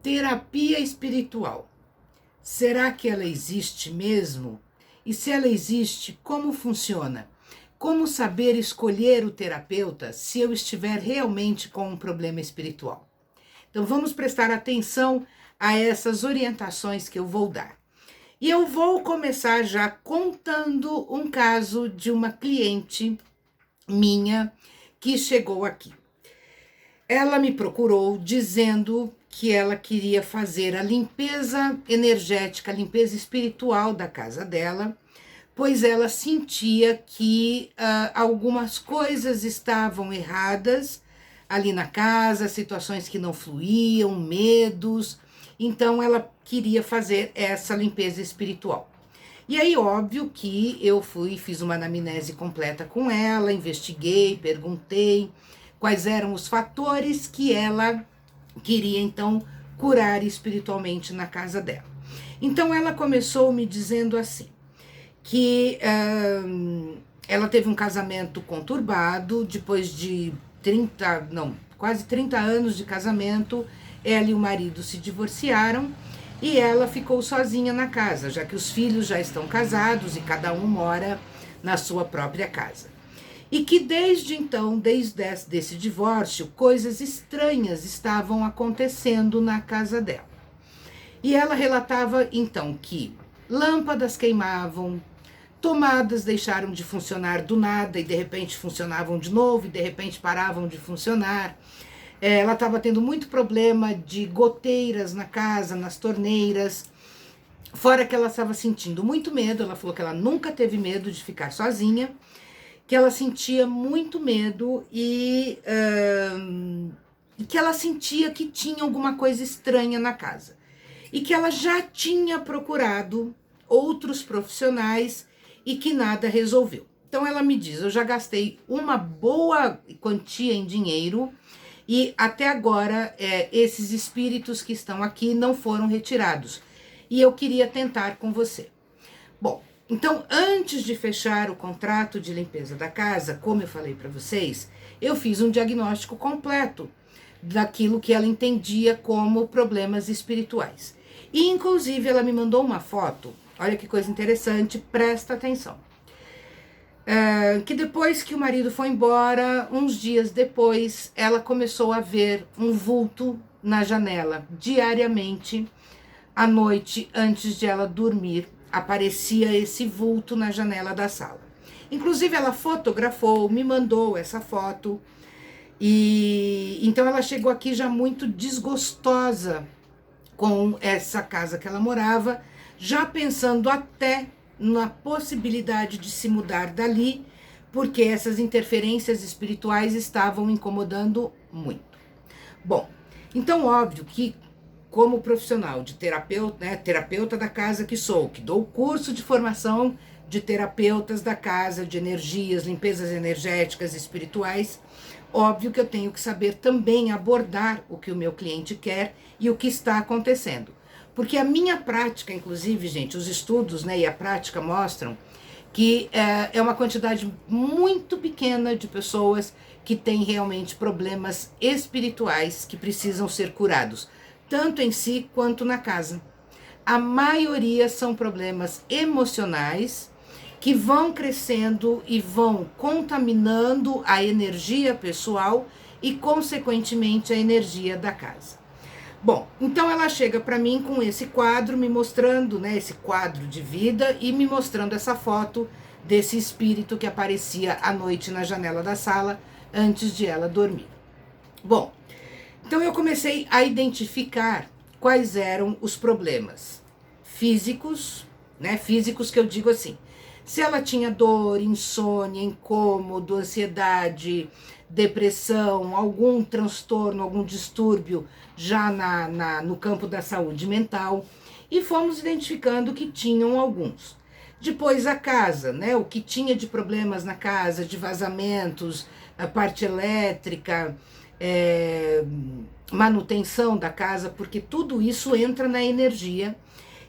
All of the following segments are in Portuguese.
Terapia espiritual. Será que ela existe mesmo? E se ela existe, como funciona? Como saber escolher o terapeuta se eu estiver realmente com um problema espiritual? Então vamos prestar atenção a essas orientações que eu vou dar. E eu vou começar já contando um caso de uma cliente minha que chegou aqui. Ela me procurou dizendo que ela queria fazer a limpeza energética, a limpeza espiritual da casa dela, pois ela sentia que algumas coisas estavam erradas ali na casa, situações que não fluíam, medos. Então ela queria fazer essa limpeza espiritual. E aí, óbvio que eu fiz uma anamnese completa com ela, investiguei, perguntei quais eram os fatores que ela queria, então, curar espiritualmente na casa dela. Então, ela começou me dizendo assim, que ela teve um casamento conturbado, depois de quase 30 anos de casamento, ela e o marido se divorciaram, e ela ficou sozinha na casa, já que os filhos já estão casados e cada um mora na sua própria casa. E que desde então, desde esse divórcio, coisas estranhas estavam acontecendo na casa dela. E ela relatava então que lâmpadas queimavam, tomadas deixaram de funcionar do nada e de repente funcionavam de novo e de repente paravam de funcionar. Ela estava tendo muito problema de goteiras na casa, nas torneiras, fora que ela estava sentindo muito medo. Ela falou que ela nunca teve medo de ficar sozinha, que ela sentia muito medo e que ela sentia que tinha alguma coisa estranha na casa. E que ela já tinha procurado outros profissionais e que nada resolveu. Então ela me diz, eu já gastei uma boa quantia em dinheiro e até agora esses espíritos que estão aqui não foram retirados. E eu queria tentar com você. Bom, então antes de fechar o contrato de limpeza da casa, como eu falei para vocês, eu fiz um diagnóstico completo daquilo que ela entendia como problemas espirituais. E inclusive ela me mandou uma foto, olha que coisa interessante, presta atenção. Que depois que o marido foi embora, uns dias depois, ela começou a ver um vulto na janela, diariamente, à noite, antes de ela dormir, aparecia esse vulto na janela da sala. Inclusive ela fotografou, me mandou essa foto, e então ela chegou aqui já muito desgostosa com essa casa que ela morava, já pensando até na possibilidade de se mudar dali, porque essas interferências espirituais estavam incomodando muito. Bom, então óbvio que como profissional de terapeuta, né, terapeuta da casa que sou, que dou curso de formação de terapeutas da casa, de energias, limpezas energéticas espirituais, óbvio que eu tenho que saber também abordar o que o meu cliente quer e o que está acontecendo. Porque a minha prática, inclusive, gente, os estudos, né, e a prática mostram que é uma quantidade muito pequena de pessoas que têm realmente problemas espirituais que precisam ser curados, tanto em si quanto na casa. A maioria são problemas emocionais que vão crescendo e vão contaminando a energia pessoal e, consequentemente, a energia da casa. Bom, então ela chega para mim com esse quadro, me mostrando, né, esse quadro de vida e me mostrando essa foto desse espírito que aparecia à noite na janela da sala antes de ela dormir. Bom, então eu comecei a identificar quais eram os problemas físicos, né, físicos que eu digo assim, se ela tinha dor, insônia, incômodo, ansiedade, depressão, algum transtorno, algum distúrbio já no campo da saúde mental, e fomos identificando que tinham alguns. Depois a casa, né, o que tinha de problemas na casa, de vazamentos, a parte elétrica, manutenção da casa, porque tudo isso entra na energia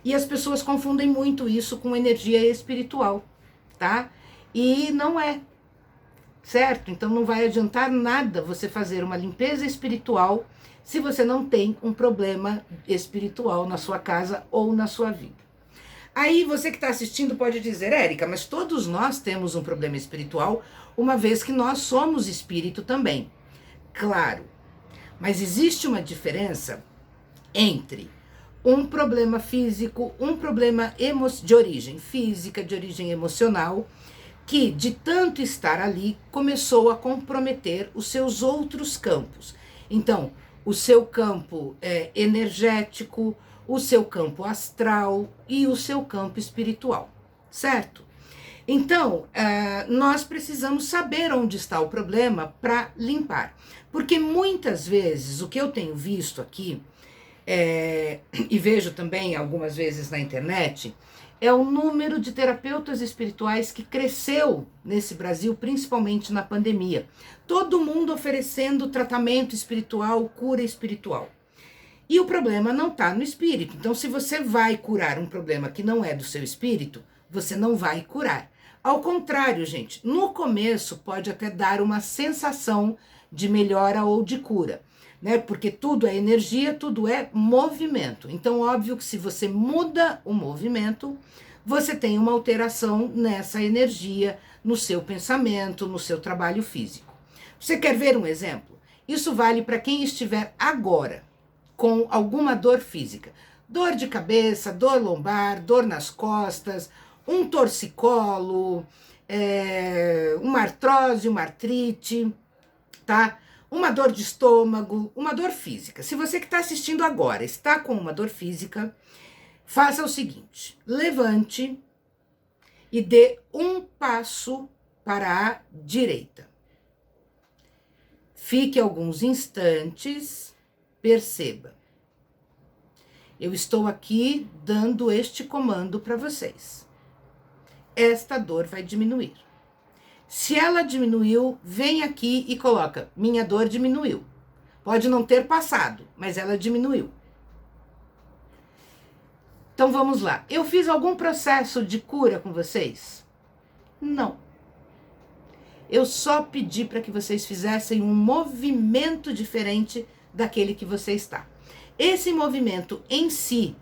e as pessoas confundem muito isso com energia espiritual, tá? E não é, certo? Então não vai adiantar nada você fazer uma limpeza espiritual se você não tem um problema espiritual na sua casa ou na sua vida. Aí você que está assistindo pode dizer, Érica, mas todos nós temos um problema espiritual, uma vez que nós somos espírito também. Claro, mas existe uma diferença entre um problema físico, um problema de origem física, de origem emocional, que de tanto estar ali começou a comprometer os seus outros campos. Então, o seu campo energético, o seu campo astral e o seu campo espiritual, certo? Então, nós precisamos saber onde está o problema para limpar. Porque muitas vezes, o que eu tenho visto aqui, e vejo também algumas vezes na internet, é o número de terapeutas espirituais que cresceu nesse Brasil, principalmente na pandemia. Todo mundo oferecendo tratamento espiritual, cura espiritual. E o problema não está no espírito. Então, se você vai curar um problema que não é do seu espírito, você não vai curar. Ao contrário, gente, no começo pode até dar uma sensação de melhora ou de cura, né? Porque tudo é energia, tudo é movimento. Então, óbvio que se você muda o movimento, você tem uma alteração nessa energia, no seu pensamento, no seu trabalho físico. Você quer ver um exemplo? Isso vale para quem estiver agora com alguma dor física. Dor de cabeça, dor lombar, dor nas costas, um torcicolo, uma artrose, uma artrite, tá? Uma dor de estômago, uma dor física. Se você que está assistindo agora está com uma dor física, faça o seguinte, levante e dê um passo para a direita. Fique alguns instantes, perceba. Eu estou aqui dando este comando para vocês. Esta dor vai diminuir. Se ela diminuiu, vem aqui e coloca, minha dor diminuiu. Pode não ter passado, mas ela diminuiu. Então vamos lá. Eu fiz algum processo de cura com vocês? Não. Eu só pedi para que vocês fizessem um movimento diferente daquele que você está. Esse movimento em si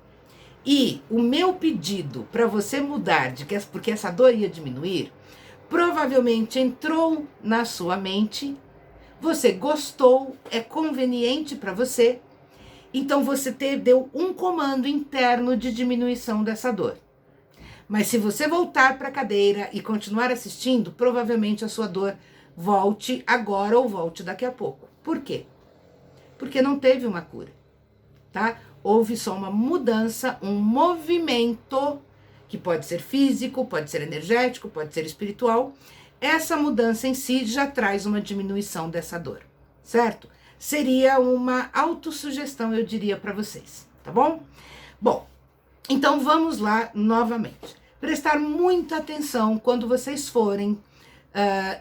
e o meu pedido para você mudar, porque essa dor ia diminuir, provavelmente entrou na sua mente, você gostou, é conveniente para você, então você deu um comando interno de diminuição dessa dor. Mas se você voltar para a cadeira e continuar assistindo, provavelmente a sua dor volte agora ou volte daqui a pouco. Por quê? Porque não teve uma cura, tá? Houve só uma mudança, um movimento, que pode ser físico, pode ser energético, pode ser espiritual. Essa mudança em si já traz uma diminuição dessa dor, certo? Seria uma autossugestão, eu diria para vocês, tá bom? Bom, então vamos lá novamente. Prestar muita atenção quando vocês forem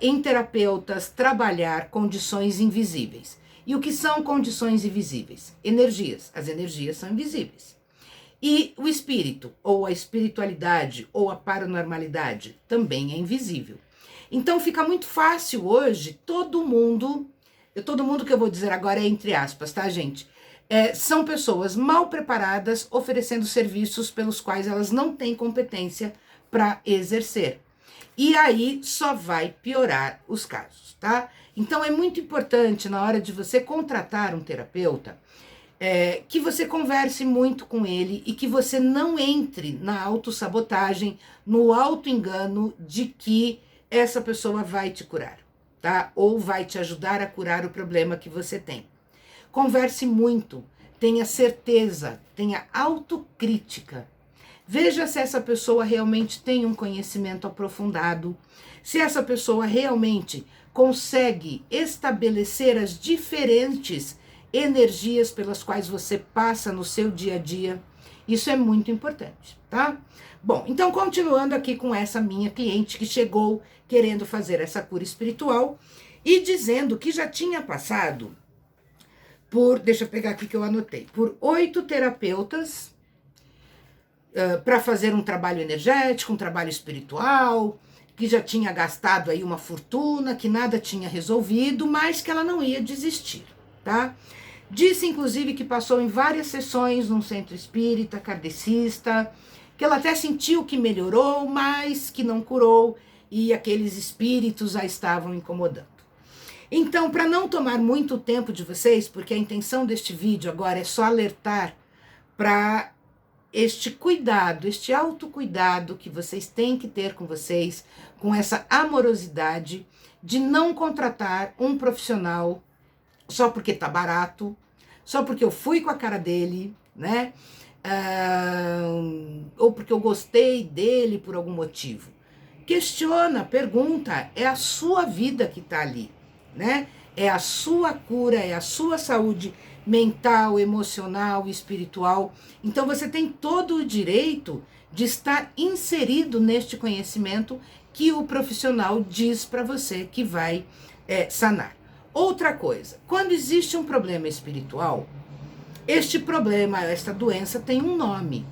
em terapeutas trabalhar condições invisíveis. E o que são condições invisíveis? Energias. As energias são invisíveis. E o espírito, ou a espiritualidade, ou a paranormalidade, também é invisível. Então fica muito fácil hoje, todo mundo que eu vou dizer agora é entre aspas, tá, gente? São pessoas mal preparadas oferecendo serviços pelos quais elas não têm competência para exercer. E aí só vai piorar os casos, tá? Então é muito importante na hora de você contratar um terapeuta, que você converse muito com ele e que você não entre na autossabotagem, no auto-engano de que essa pessoa vai te curar, tá? Ou vai te ajudar a curar o problema que você tem. Converse muito, tenha certeza, tenha autocrítica. Veja se essa pessoa realmente tem um conhecimento aprofundado, se essa pessoa realmente consegue estabelecer as diferentes energias pelas quais você passa no seu dia a dia. Isso é muito importante, tá? Bom, então continuando aqui com essa minha cliente que chegou querendo fazer essa cura espiritual e dizendo que já tinha passado por, deixa eu pegar aqui que eu anotei, por 8 terapeutas para fazer um trabalho energético, um trabalho espiritual, que já tinha gastado aí uma fortuna, que nada tinha resolvido, mas que ela não ia desistir, tá? Disse, inclusive, que passou em várias sessões num centro espírita, kardecista, que ela até sentiu que melhorou, mas que não curou e aqueles espíritos a estavam incomodando. Então, para não tomar muito tempo de vocês, porque a intenção deste vídeo agora é só alertar para este cuidado, este autocuidado que vocês têm que ter com vocês, com essa amorosidade de não contratar um profissional só porque tá barato, só porque eu fui com a cara dele, né? Ou porque eu gostei dele por algum motivo. Questiona, pergunta, é a sua vida que tá ali, né? É a sua cura, é a sua saúde mental, emocional, espiritual. Então você tem todo o direito de estar inserido neste conhecimento que o profissional diz para você que vai sanar. Outra coisa, quando existe um problema espiritual, este problema, esta doença tem um nome.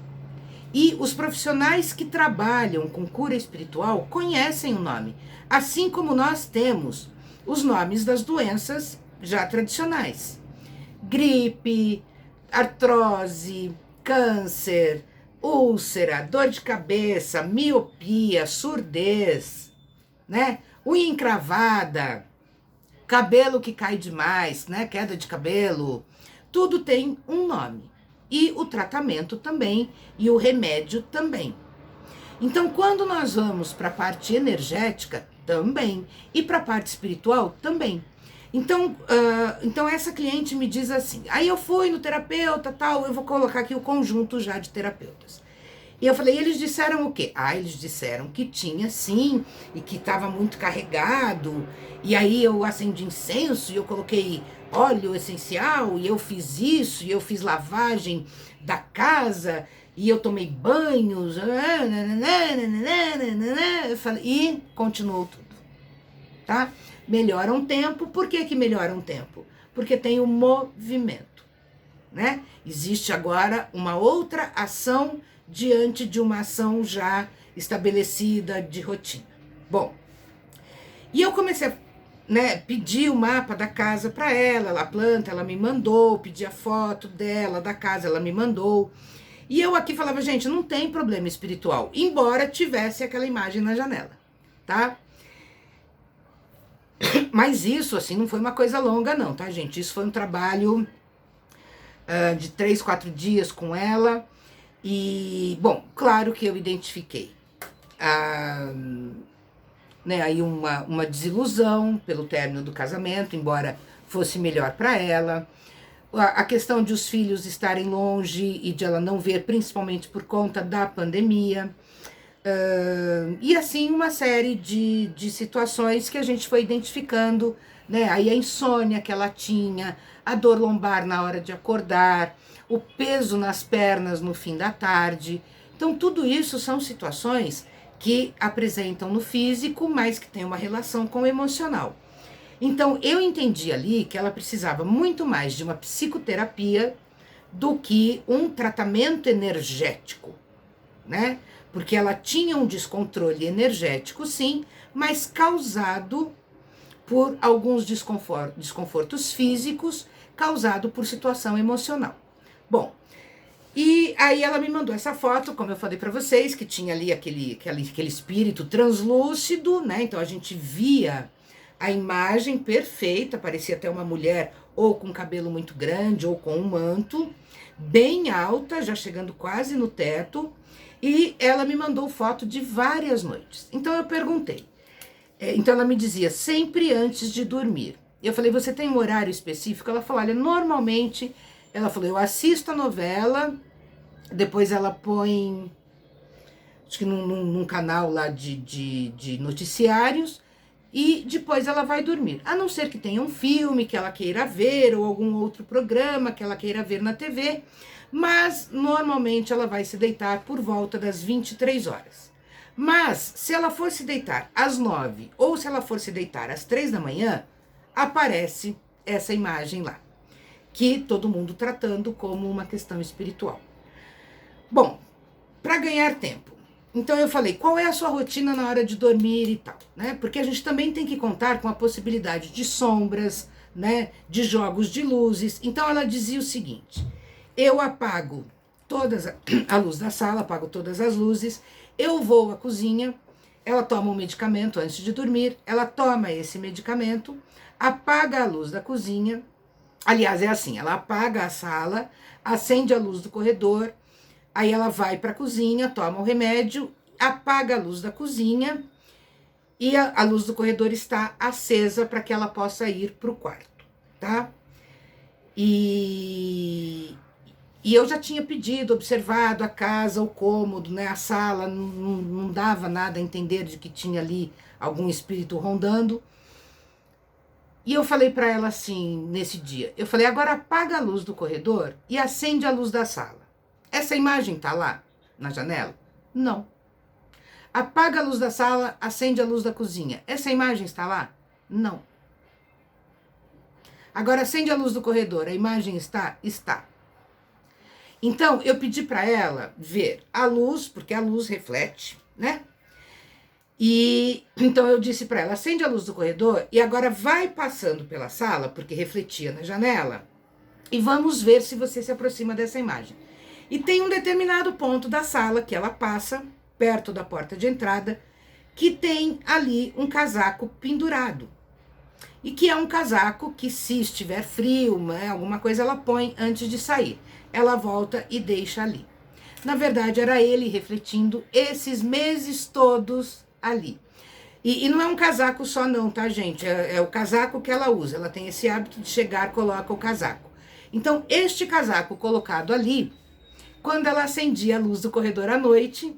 E os profissionais que trabalham com cura espiritual conhecem o nome, assim como nós temos os nomes das doenças já tradicionais. Gripe, artrose, câncer, úlcera, dor de cabeça, miopia, surdez, né? Unha encravada, cabelo que cai demais, né? Queda de cabelo, tudo tem um nome. E o tratamento também, e o remédio também. Então, quando nós vamos para a parte energética, também. E para a parte espiritual, também. Então, essa cliente me diz assim, aí eu fui no terapeuta, tal, eu vou colocar aqui o conjunto já de terapeutas. E eu falei, eles disseram o quê? Ah, eles disseram que tinha sim, e que estava muito carregado, e aí eu acendi incenso, e eu coloquei óleo essencial, e eu fiz isso, e eu fiz lavagem da casa, e eu tomei banhos, eu falei, e continuou tudo, tá? Melhora um tempo, por que que melhora um tempo? Porque tem o movimento, né? Existe agora uma outra ação diante de uma ação já estabelecida de rotina. Bom, e eu comecei a pedir o mapa da casa para ela, a planta, ela me mandou, pedi a foto dela, da casa, ela me mandou. E eu aqui falava, gente, não tem problema espiritual, embora tivesse aquela imagem na janela, tá? Mas isso, assim, não foi uma coisa longa não, tá, gente? Isso foi um trabalho de 3, 4 dias com ela. E, bom, claro que eu identifiquei aí uma desilusão pelo término do casamento, embora fosse melhor para ela. A questão de os filhos estarem longe e de ela não ver, principalmente por conta da pandemia. E assim, uma série de situações que a gente foi identificando, né? Aí a insônia que ela tinha, a dor lombar na hora de acordar, o peso nas pernas no fim da tarde. Então, tudo isso são situações que apresentam no físico, mas que tem uma relação com o emocional. Então, eu entendi ali que ela precisava muito mais de uma psicoterapia do que um tratamento energético, né? Porque ela tinha um descontrole energético, sim, mas causado por alguns desconfortos físicos, causado por situação emocional. Bom, e aí ela me mandou essa foto, como eu falei para vocês, que tinha ali aquele espírito translúcido, né? Então a gente via a imagem perfeita, parecia até uma mulher ou com cabelo muito grande ou com um manto, bem alta, já chegando quase no teto, e ela me mandou foto de várias noites. Então eu perguntei, então ela me dizia, sempre antes de dormir. Eu falei, você tem um horário específico? Ela falou, olha, normalmente, ela falou, eu assisto a novela, depois ela põe, acho que num canal lá de noticiários, e depois ela vai dormir. A não ser que tenha um filme que ela queira ver, ou algum outro programa que ela queira ver na TV, mas normalmente ela vai se deitar por volta das 23 horas. Mas se ela for se deitar às 9 ou se ela for se deitar às 3 da manhã, aparece essa imagem lá, que todo mundo tratando como uma questão espiritual. Bom, para ganhar tempo, então eu falei, qual é a sua rotina na hora de dormir e tal, né? Porque a gente também tem que contar com a possibilidade de sombras, né, de jogos de luzes. Então ela dizia o seguinte: eu apago a luz da sala, apago todas as luzes, eu vou à cozinha, ela toma um medicamento antes de dormir, ela toma esse medicamento, apaga a luz da cozinha, aliás, é assim, ela apaga a sala, acende a luz do corredor, aí ela vai para a cozinha, toma o remédio, apaga a luz da cozinha e a luz do corredor está acesa para que ela possa ir para o quarto, tá? E eu já tinha pedido, observado a casa, o cômodo, né, a sala, não dava nada a entender de que tinha ali algum espírito rondando. E eu falei para ela assim, nesse dia, eu falei: agora apaga a luz do corredor e acende a luz da sala. Essa imagem tá lá na janela? Não. Apaga a luz da sala, acende a luz da cozinha. Essa imagem está lá? Não. Agora acende a luz do corredor, a imagem está? Está. Então eu pedi para ela ver a luz, porque a luz reflete, né? E então eu disse para ela: acende a luz do corredor e agora vai passando pela sala, porque refletia na janela, e vamos ver se você se aproxima dessa imagem. E tem um determinado ponto da sala que ela passa, perto da porta de entrada, que tem ali um casaco pendurado. E que é um casaco que, se estiver frio, né, alguma coisa, ela põe antes de sair. Ela volta e deixa ali. Na verdade, era ele refletindo esses meses todos ali. E não é um casaco só não, tá, gente? É o casaco que ela usa. Ela tem esse hábito de chegar, coloca o casaco. Então, este casaco colocado ali, quando ela acendia a luz do corredor à noite,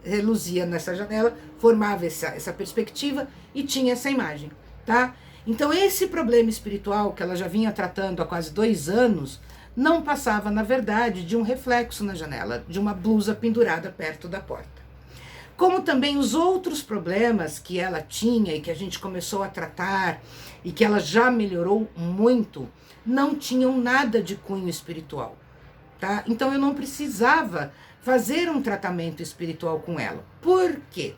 reluzia nessa janela, formava essa perspectiva e tinha essa imagem, tá? Então, esse problema espiritual que ela já vinha tratando há quase 2 anos, não passava, na verdade, de um reflexo na janela, de uma blusa pendurada perto da porta. Como também os outros problemas que ela tinha e que a gente começou a tratar e que ela já melhorou muito, não tinham nada de cunho espiritual, tá? Então eu não precisava fazer um tratamento espiritual com ela. Por quê?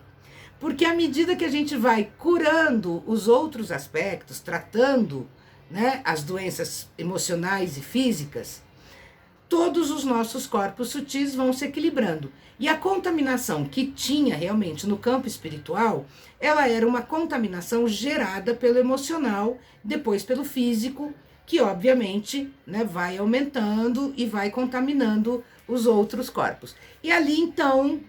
Porque à medida que a gente vai curando os outros aspectos, tratando, né, as doenças emocionais e físicas, todos os nossos corpos sutis vão se equilibrando. E a contaminação que tinha realmente no campo espiritual, ela era uma contaminação gerada pelo emocional, depois pelo físico, que obviamente, né, vai aumentando e vai contaminando os outros corpos. E ali então,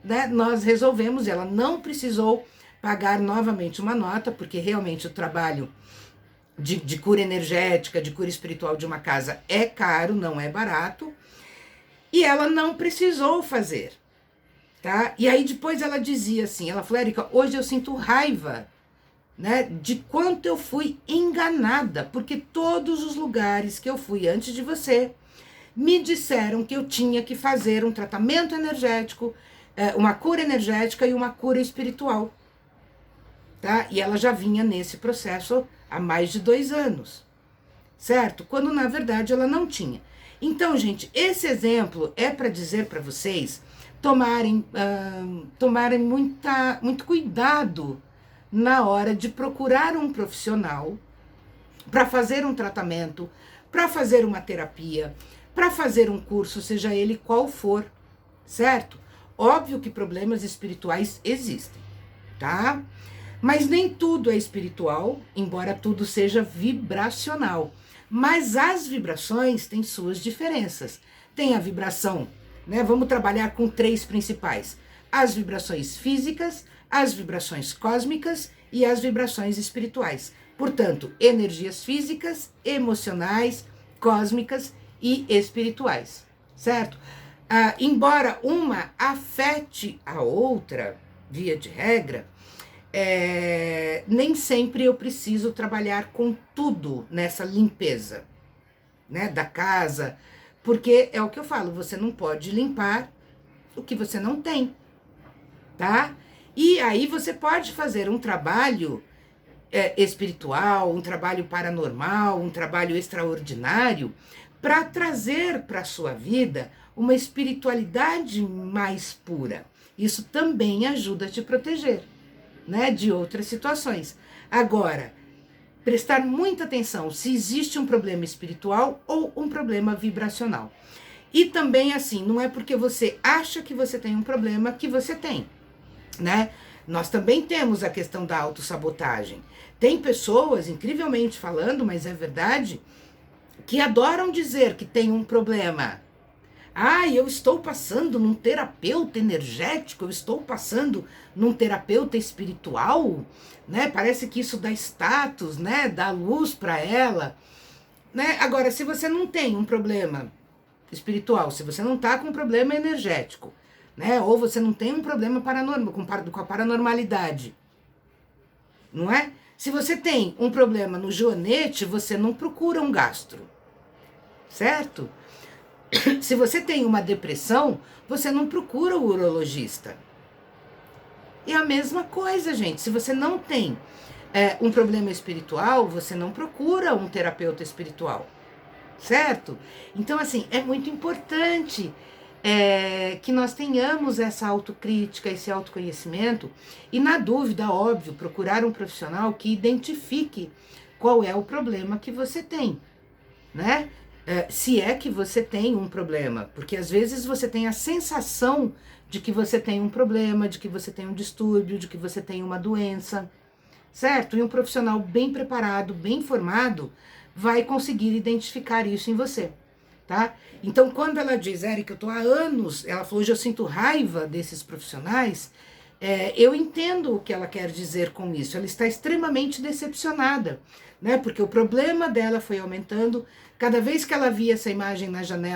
né, nós resolvemos, ela não precisou pagar novamente uma nota, porque realmente o trabalho de cura energética, de cura espiritual de uma casa é caro, não é barato, e ela não precisou fazer, tá? E aí depois ela dizia assim, ela falou: Érica, hoje eu sinto raiva, né, de quanto eu fui enganada, porque todos os lugares que eu fui antes de você me disseram que eu tinha que fazer um tratamento energético, uma cura energética e uma cura espiritual, tá? E ela já vinha nesse processo há mais de 2 anos, certo? Quando na verdade ela não tinha. Então, gente, esse exemplo é para dizer para vocês tomarem muito cuidado na hora de procurar um profissional para fazer um tratamento, para fazer uma terapia, para fazer um curso, seja ele qual for, certo? Óbvio que problemas espirituais existem, tá? Mas nem tudo é espiritual, embora tudo seja vibracional. Mas as vibrações têm suas diferenças. Tem a vibração, né? Vamos trabalhar com 3 principais: as vibrações físicas, as vibrações cósmicas e as vibrações espirituais. Portanto, energias físicas, emocionais, cósmicas e espirituais, certo? Embora uma afete a outra, via de regra, nem sempre eu preciso trabalhar com tudo nessa limpeza, né, da casa, porque é o que eu falo, você não pode limpar o que você não tem, tá? E aí você pode fazer um trabalho espiritual, um trabalho paranormal, um trabalho extraordinário, para trazer para a sua vida uma espiritualidade mais pura. Isso também ajuda a te proteger, né, de outras situações. Agora, prestar muita atenção se existe um problema espiritual ou um problema vibracional. E também assim, não é porque você acha que você tem um problema que você tem, né? Nós também temos a questão da autossabotagem. Tem pessoas, incrivelmente falando, mas é verdade, que adoram dizer que tem um problema. Ah, eu estou passando num terapeuta energético, eu estou passando num terapeuta espiritual, né? Parece que isso dá status, né? Dá luz para ela, né? Agora, se você não tem um problema espiritual, se você não tá com um problema energético, né? Ou você não tem um problema paranormal, com a paranormalidade, não é? Se você tem um problema no joanete, você não procura um gastro, certo? Se você tem uma depressão, você não procura o urologista. E a mesma coisa, gente. Se você não tem um problema espiritual, você não procura um terapeuta espiritual, certo? Então, assim, é muito importante que nós tenhamos essa autocrítica, esse autoconhecimento e, na dúvida, óbvio, procurar um profissional que identifique qual é o problema que você tem, né? Se é que você tem um problema, porque às vezes você tem a sensação de que você tem um problema, de que você tem um distúrbio, de que você tem uma doença, certo? E um profissional bem preparado, bem formado, vai conseguir identificar isso em você, tá? Então, quando ela diz, Érica, eu tô há anos, ela falou, hoje eu sinto raiva desses profissionais, eu entendo o que ela quer dizer com isso. Ela está extremamente decepcionada, né? Porque o problema dela foi aumentando. Cada vez que ela via essa imagem na janela,